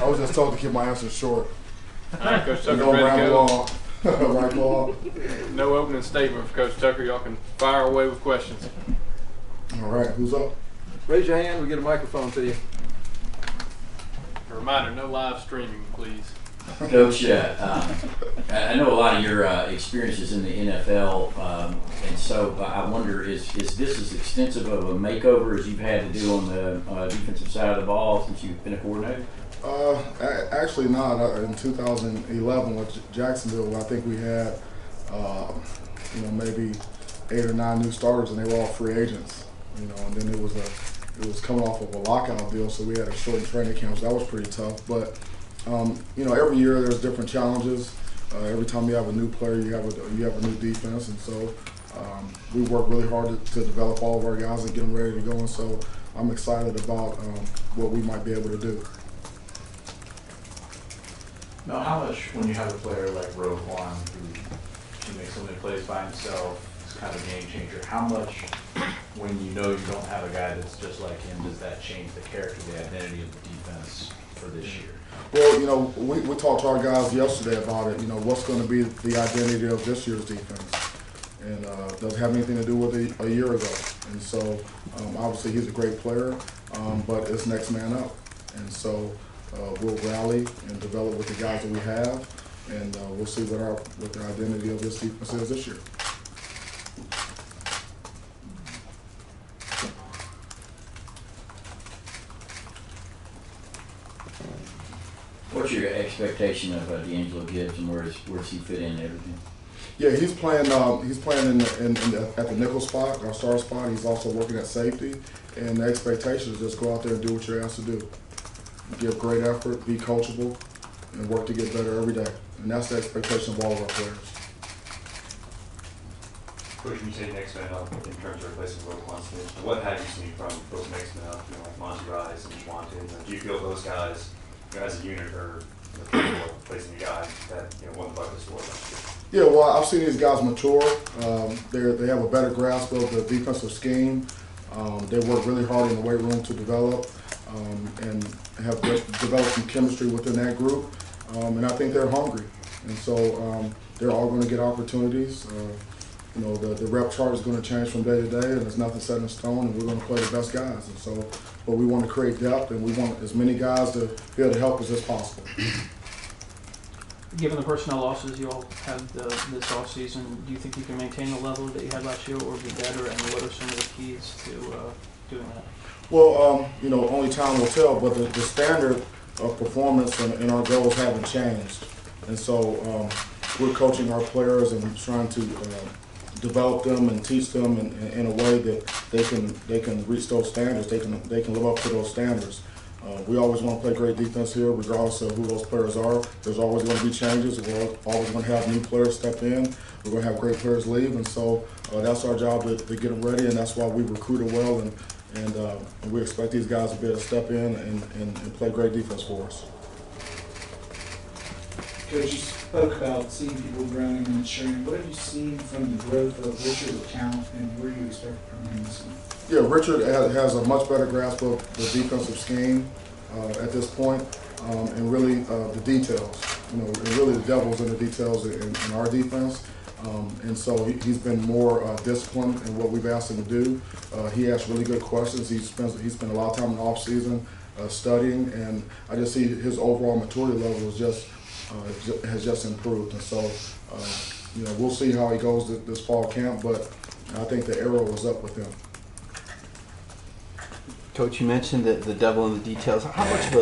I was just told to keep my answer short. All right, Coach Tucker, Don't ready to ramble go? on. Right, ball. No opening statement for Coach Tucker. Y'all can fire away with questions. All right, who's up? Raise your hand. We get a microphone to you. A reminder, no live streaming, please. Coach, I know a lot of your experiences in the NFL, and so I wonder, is this as extensive of a makeover as you've had to do on the defensive side of the ball since you've been a coordinator? Actually not. In 2011 with Jacksonville, I think we had, maybe 8 or 9 new starters, and they were all free agents. And then it was coming off of a lockout deal, so we had a shortened training camp. So that was pretty tough. But every year there's different challenges. Every time you have a new player, you have a new defense, and so we work really hard to develop all of our guys and get them ready to go. And so I'm excited about what we might be able to do. Now, how much, when you have a player like Roquan, who makes so many plays by himself, is kind of a game changer, how much, when you know you don't have a guy that's just like him, does that change the character, the identity of the defense for this year? Well, we talked to our guys yesterday about it. What's going to be the identity of this year's defense, and doesn't have anything to do with a year ago. And so, obviously, he's a great player, but it's next man up. And so, we'll rally and develop with the guys that we have, and we'll see what the identity of this defense is this year. What's your expectation of D'Angelo Gibbs, and where does he fit in and everything? Yeah, he's playing. He's playing at the nickel spot, our star spot. He's also working at safety, and the expectation is just go out there and do what you're asked to do. Give great effort, be coachable, and work to get better every day. And that's the expectation of all of our players. Coach, when you say next man up in terms of replacing Roquan Smith, what have you seen from those next men up, like Monty Rice and Schwanton? Do you feel those guys, as a unit, are capable of replacing the guy that won the bucket score last year? Yeah, well, I've seen these guys mature. They have a better grasp of the defensive scheme. They work really hard in the weight room to develop and have developed some chemistry within that group. And I think they're hungry. And so they're all going to get opportunities. The rep chart is going to change from day to day, and there's nothing set in stone, and we're going to play the best guys. And so, but we want to create depth, and we want as many guys to be able to help us as possible. Given the personnel losses you all had this offseason, do you think you can maintain the level that you had last year or be better, and what are some of the keys to doing that? Well, only time will tell, but the standard of performance and our goals haven't changed. And so we're coaching our players and trying to develop them and teach them in a way that they can reach those standards. They can live up to those standards. We always want to play great defense here, regardless of who those players are. There's always going to be changes. We're always going to have new players step in. We're going to have great players leave, and so that's our job to get them ready, and that's why we recruited well, and we expect these guys to be able to step in and play great defense for us. Coach, you spoke about seeing people growing and maturing. What have you seen from the growth of Richard's account, and where do you expect from him this year? Yeah, Richard has a much better grasp of the defensive scheme at this point, and really the details. And really the devil's in the details in our defense. And so he's been more disciplined in what we've asked him to do. He asks really good questions. He spent a lot of time in the off season studying, and I just see his overall maturity level has just improved. And so we'll see how he goes this fall camp, but I think the arrow was up with him. Coach, you mentioned the devil in the details. How much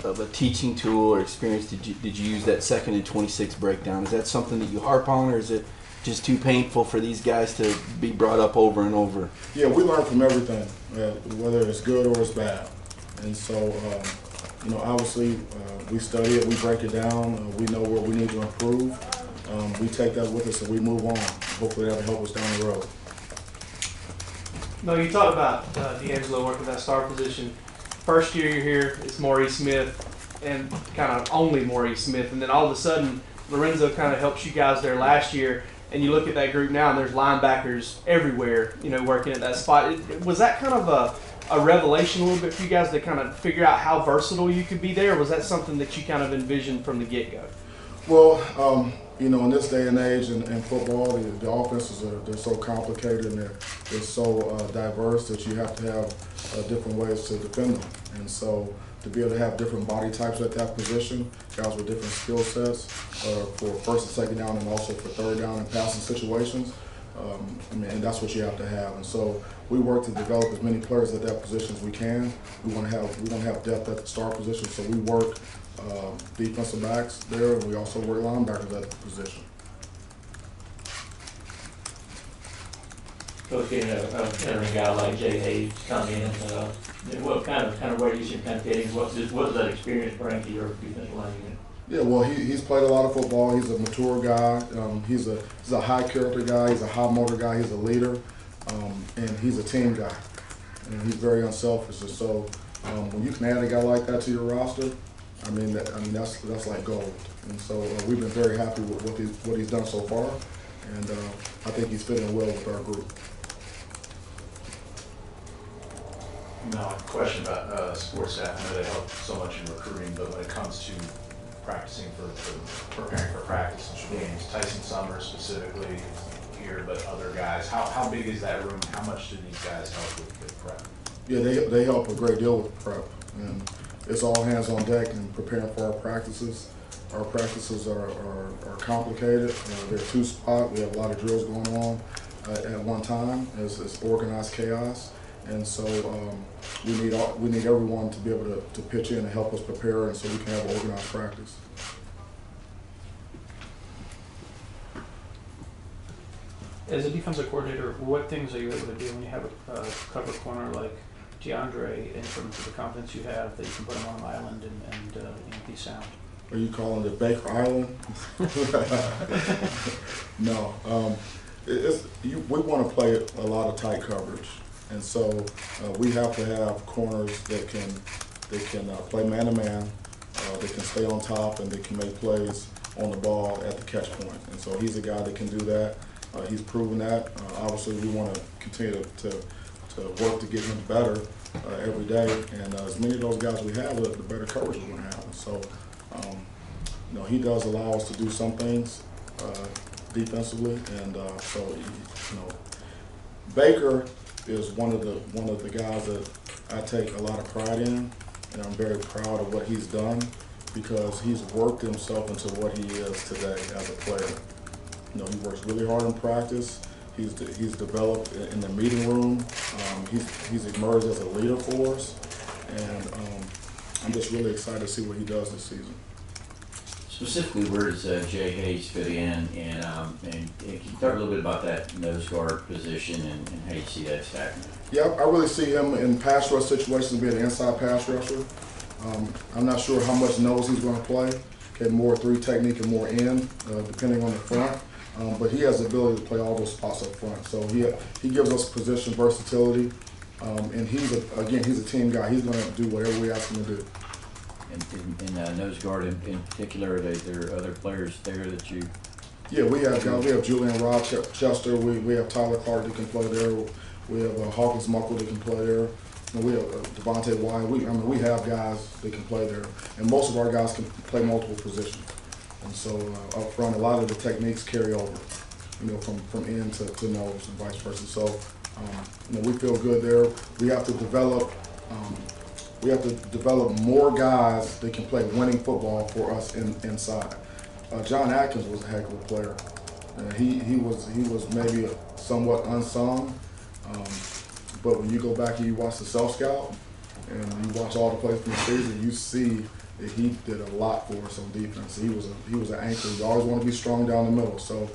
of a teaching tool or experience did you use that 2nd and 26 breakdown? Is that something that you harp on, or is it just too painful for these guys to be brought up over and over? Yeah, we learn from everything, whether it's good or it's bad. And so, obviously, we study it, we break it down, we know where we need to improve. We take that with us and we move on. Hopefully that'll help us down the road. No, you talked about D'Angelo working that star position. First year you're here, it's Maurice Smith, and kind of only Maurice Smith, and then all of a sudden Lorenzo kind of helps you guys there last year, and you look at that group now, and there's linebackers everywhere, working at that spot. Was that kind of a revelation a little bit for you guys to kind of figure out how versatile you could be there? Or was that something that you kind of envisioned from the get-go? Well, you know, in this day and age in football, the offenses they're so complicated and they're so diverse that you have to have different ways to defend them. And so to be able to have different body types at that position, guys with different skill sets for first and second down and also for third down and passing situations, I mean, and that's what you have to have. And so we work to develop as many players at that position as we can. We want to have depth at the star position, so we work defensive backs there, and we also work linebackers at the position. Coach, getting a veteran guy like Jay Hayes come in, what kind of way do you see him kind of fitting? What does that experience bring to your defensive line unit? Yeah, well, he's played a lot of football. He's a mature guy. He's a high character guy. He's a high motor guy. He's a leader, and he's a team guy. And he's very unselfish. And so when you can add a guy like that to your roster, I mean that's like gold. And so we've been very happy with what he's done so far, and I think he's fitting well with our group. Now, a question about sports staff. I know they help so much in recruiting, but when it comes to practicing for preparing for practice and games, Tyson Summers specifically here, but other guys, how big is that room? How much do these guys help with prep? Yeah, they help a great deal with prep, and it's all hands on deck in preparing for our practices. Our practices are complicated. They're two-spot. We have a lot of drills going on at one time. It's organized chaos. And so we need everyone to be able to pitch in and help us prepare, and so we can have organized practice. As a defensive coordinator, what things are you able to do when you have a cover corner like DeAndre, in terms of the confidence you have that you can put him on an island and be sound? Are you calling it Baker Island? No. We want to play a lot of tight coverage. And so we have to have corners that can play man-to-man, they can stay on top, and they can make plays on the ball at the catch point. And so he's a guy that can do that. He's proven that. Obviously, we want to continue to work to get him better every day. And as many of those guys we have, the better coverage we're going to have. And so, you know, he does allow us to do some things defensively. And so, you know, Baker is one of the guys that I take a lot of pride in, and I'm very proud of what he's done because he's worked himself into what he is today as a player. You know, he works really hard in practice. He's developed in the meeting room. He's emerged as a leader for us, and I'm just really excited to see what he does this season. Specifically, where does Jay Hayes fit in, and can you talk a little bit about that nose guard position and how you see that stacking? Yeah, I really see him in pass rush situations being an inside pass rusher. I'm not sure how much nose he's going to play. Okay, more 3 technique and more in, depending on the front. But he has the ability to play all those spots up front. So he gives us position versatility, and he's a team guy. He's going to do whatever we ask him to do. And nose guard in particular, there are other players there that you. Yeah, we have guys. We have Julian Rochester. We have Tyler Clark that can play there. We have Hawkins Muckle that can play there. And we have Devontae Wyatt. We have guys that can play there, and most of our guys can play multiple positions. And so up front, a lot of the techniques carry over, you know, from in to nose and vice versa. So you know, we feel good there. We have to develop. We have to develop more guys that can play winning football for us inside. John Atkins was a heck of a player. He was maybe somewhat unsung, but when you go back and you watch the self scout and you watch all the plays from the season, you see that he did a lot for us on defense. He was an anchor. You always want to be strong down the middle. So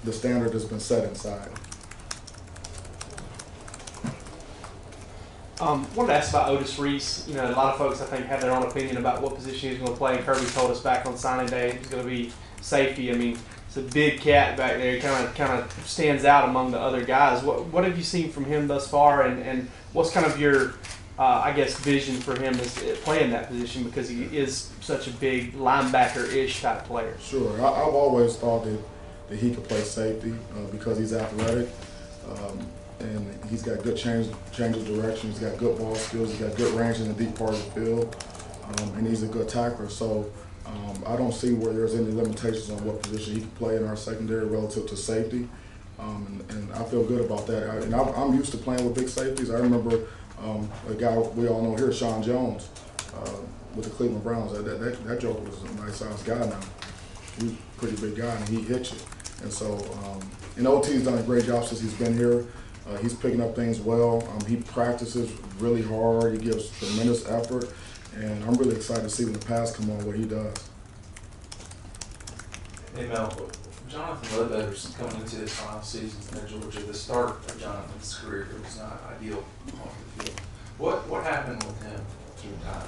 the standard has been set inside. Wanted to ask about Otis Reese. You know, a lot of folks I think have their own opinion about what position he's going to play. Kirby told us back on signing day he's going to be safety. I mean, it's a big cat back there. He kind of stands out among the other guys. What have you seen from him thus far, and what's kind of your I guess vision for him is playing that position because he is such a big linebacker-ish type player? Sure, I've always thought that he could play safety because he's athletic. and he's got good change of direction. He's got good ball skills. He's got good range in the deep part of the field, and he's a good tackler. So I don't see where there's any limitations on what position he can play in our secondary relative to safety, and I feel good about that. I'm used to playing with big safeties. I remember a guy we all know here, Sean Jones, with the Cleveland Browns. That joker was a nice-sized guy now. He's a pretty big guy, and he hits you. And so, OT's done a great job since he's been here. He's picking up things well. He practices really hard. He gives tremendous effort. And I'm really excited to see when the pass come on what he does. Hey Mel, Jonathan Ledbetter's coming into his final season at Georgia. The start of Jonathan's career was not ideal off the field. What happened with him through time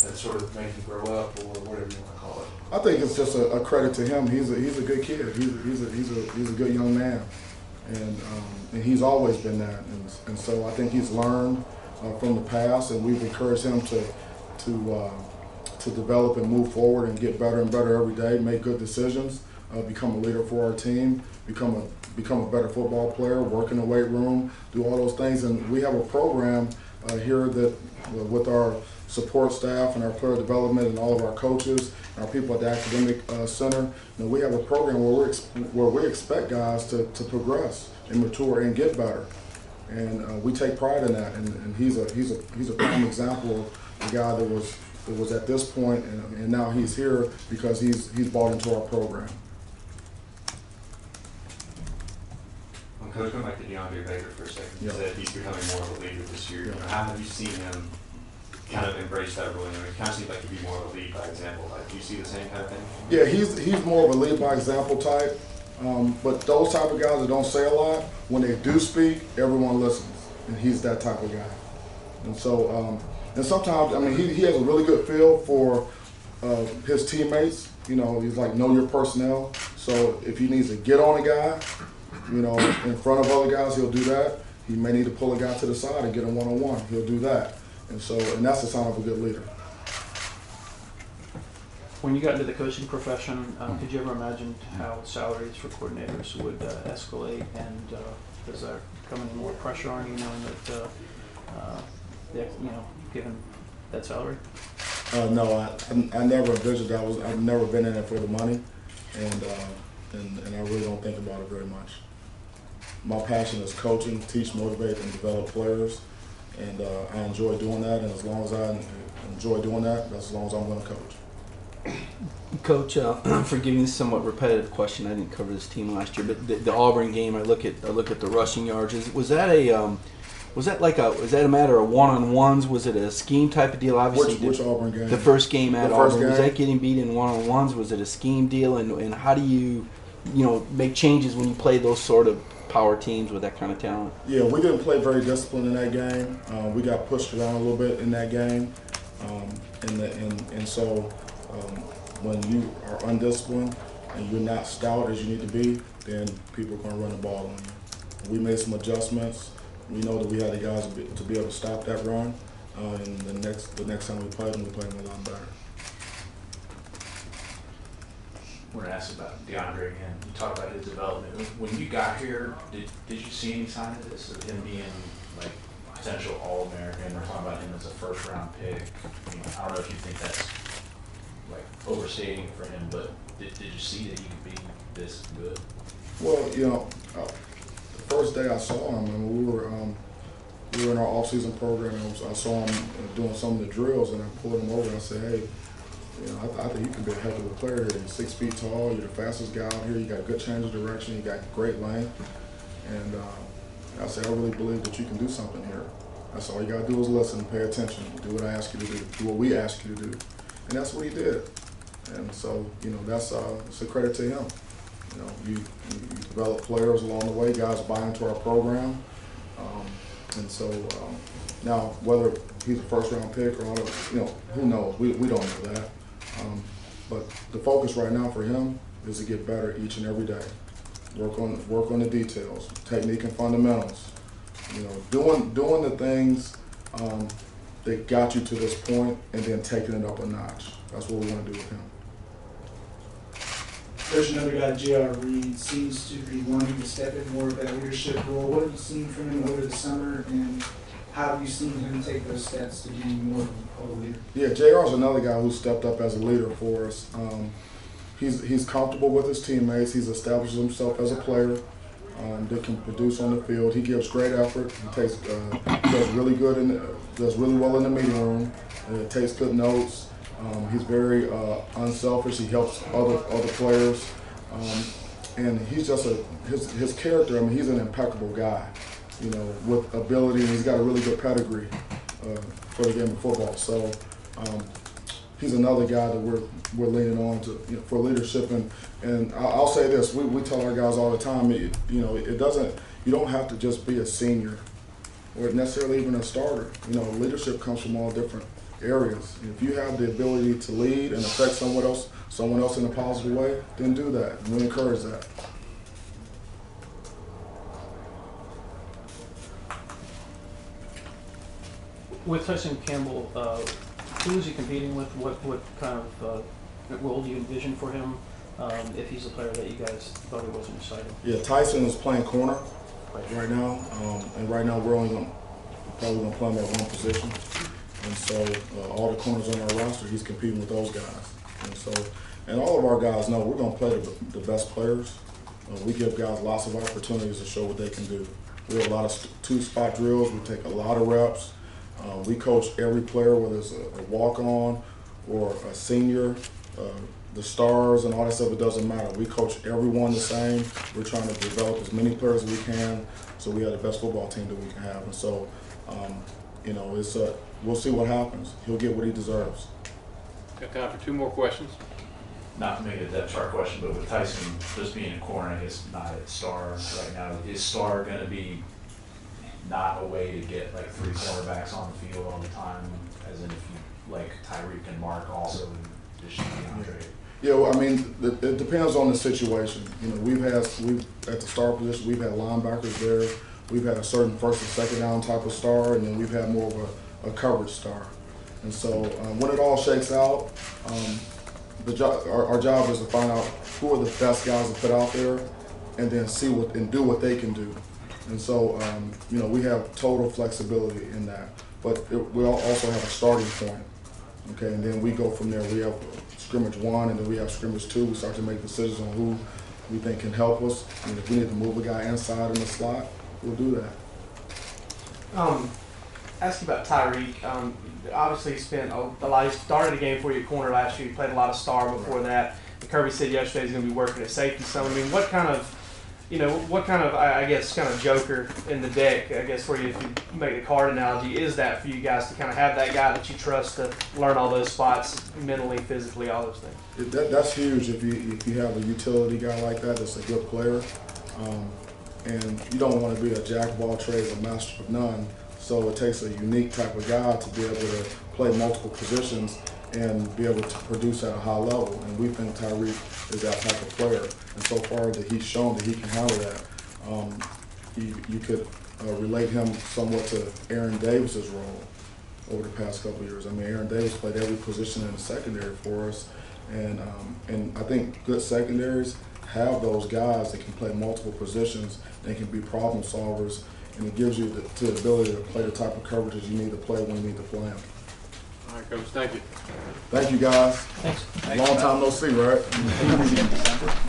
that sort of made him grow up, or whatever you want to call it? I think it's just a credit to him. He's a good kid. He's a good young man, and he's always been that. And so I think he's learned from the past, and we've encouraged him to develop and move forward and get better and better every day, make good decisions, become a leader for our team, become a better football player, work in the weight room, do all those things. And we have a program here that with our support staff and our player development and all of our coaches and our people at the academic center, we have a program where we expect guys to progress and mature and get better. And we take pride in that. And he's a prime example of a guy that was at this point, and now he's here because he's bought into our program. Coach, going back to DeAndre Baker for a second, you Yeah. said he's becoming more of a leader this year. How have you seen him kind of embrace that role? It kind of seems like he'd be more of a lead by example. Like, do you see the same kind of thing? Yeah, he's more of a lead by example type. But those type of guys that don't say a lot, when they do speak, everyone listens, and he's that type of guy. And so, and sometimes, he has a really good feel for his teammates. He's like, know your personnel. So if he needs to get on a guy, in front of other guys, he'll do that. He may need to pull a guy to the side and get him one-on-one. He'll do that. And that's a sign of a good leader. When you got into the coaching profession, could you ever imagine how salaries for coordinators would escalate, and does there come any more pressure on you knowing that, given that salary? No, I never envisioned that. I've never been in it for the money, and I really don't think about it very much. My passion is coaching, teach, motivate, and develop players, and I enjoy doing that. And as long as I enjoy doing that, that's as long as I'm going to coach. Coach, forgive me this somewhat repetitive question. I didn't cover this team last year, but the Auburn game, I look at the rushing yards. Was that a matter of one-on-ones? Was it a scheme type of deal? Obviously, which Auburn game? The first game at Auburn. Was that getting beat in one-on-ones? Was it a scheme deal? And how do you make changes when you play those sort of power teams with that kind of talent? Yeah, we didn't play very disciplined in that game. We got pushed around a little bit in that game, and so when you are undisciplined and you're not stout as you need to be, then people are going to run the ball on you. We made some adjustments. We know that we had the guys to be able to stop that run, and the next time we played them a lot better. I want to ask about DeAndre again. You talked about his development. When you got here, did you see any sign of this, of him being like potential All-American? We're talking about him as a first-round pick. I don't know if you think that's like overstating for him, but did you see that he could be this good? Well, the first day I saw him, we were in our off-season program, and I saw him doing some of the drills, and I pulled him over and I said, hey, I think you can be a heck of a player here. You're 6 feet tall, you're the fastest guy out here, you got good change of direction, you got great length. And I said, I really believe that you can do something here. That's all you got to do is listen, pay attention, do what I ask you to do what we ask you to do. And that's what he did. And so, that's it's a credit to him. You develop players along the way, guys buy into our program. And so now, whether he's a first-round pick or not, who knows? We don't know that. But the focus right now for him is to get better each and every day. Work on the details, technique and fundamentals. Doing the things that got you to this point, and then taking it up a notch. That's what we want to do with him. there's another guy, J.R. Reed, seems to be wanting to step in more of that leadership role. What have you seen from him over the summer, and how have you seen him take those steps to be more of a leader? Yeah, JR's another guy who stepped up as a leader for us. He's comfortable with his teammates. He's established himself as a player that can produce on the field. He gives great effort. He does really good does really well in the meeting room. Takes good notes. He's very unselfish. He helps other players, and he's just his character. I mean, he's an impeccable guy, you know, with ability, and he's got a really good pedigree for the game of football. So he's another guy that we're leaning on to, you know, for leadership. And I'll say this: we tell our guys all the time, you don't have to just be a senior or necessarily even a starter. You know, leadership comes from all different areas. If you have the ability to lead and affect someone else in a positive way, then do that. And we encourage that. With Tyson Campbell, who is he competing with? What kind of role do you envision for him if he's a player that you guys thought he wasn't excited? Yeah, Tyson is playing corner right now, and right now we're probably going to play him at one position. And so all the corners on our roster, he's competing with those guys. And all of our guys know we're going to play the best players. We give guys lots of opportunities to show what they can do. We have a lot of two-spot drills. We take a lot of reps. We coach every player, whether it's a walk-on or a senior, the stars and all that stuff. It doesn't matter. We coach everyone the same. We're trying to develop as many players as we can so we have the best football team that we can have. And so, you know, we'll see what happens. He'll get what he deserves. Got time for 2 more questions. Not to make it a depth chart question, but with Tyson just being a corner, I guess not at star right now, is star going to be not a way to get like 3 cornerbacks on the field all the time, as in if you like Tyreek and Mark also and just DeAndre? Yeah, well, I mean, it depends on the situation. You know, we've at the star position, we've had linebackers there. We've had a certain first and second down type of star, and then we've had more of a coverage star. And so when it all shakes out, our job is to find out who are the best guys to put out there, and then do what they can do. And so, you know, we have total flexibility in that, but we also have a starting point. Okay, and then we go from there. We have scrimmage 1, and then we have scrimmage 2. We start to make decisions on who we think can help us. And if we need to move a guy inside in the slot, we'll do that. Ask you about Tyreek. Obviously, he spent a lot. He started a game for you at corner last year. He played a lot of star before that. And Kirby said yesterday he's going to be working at safety. So, I mean, what kind of, I guess, kind of joker in the deck, I guess, for you, if you make a card analogy, is that for you guys to kind of have that guy that you trust to learn all those spots mentally, physically, all those things? That's huge if you have a utility guy like that that's a good player. And you don't want to be a jack of all trades, a master of none. So it takes a unique type of guy to be able to play multiple positions and be able to produce at a high level. And we think Tyreek is that type of player. And so far that he's shown that he can handle that. You could relate him somewhat to Aaron Davis's role over the past couple of years. I mean, Aaron Davis played every position in the secondary for us. And I think good secondaries have those guys that can play multiple positions. They can be problem solvers. And it gives you the ability to play the type of coverages you need to play when you need to play them. All right, Coach, thank you. Thank you, guys. Thanks. Long time no see, right?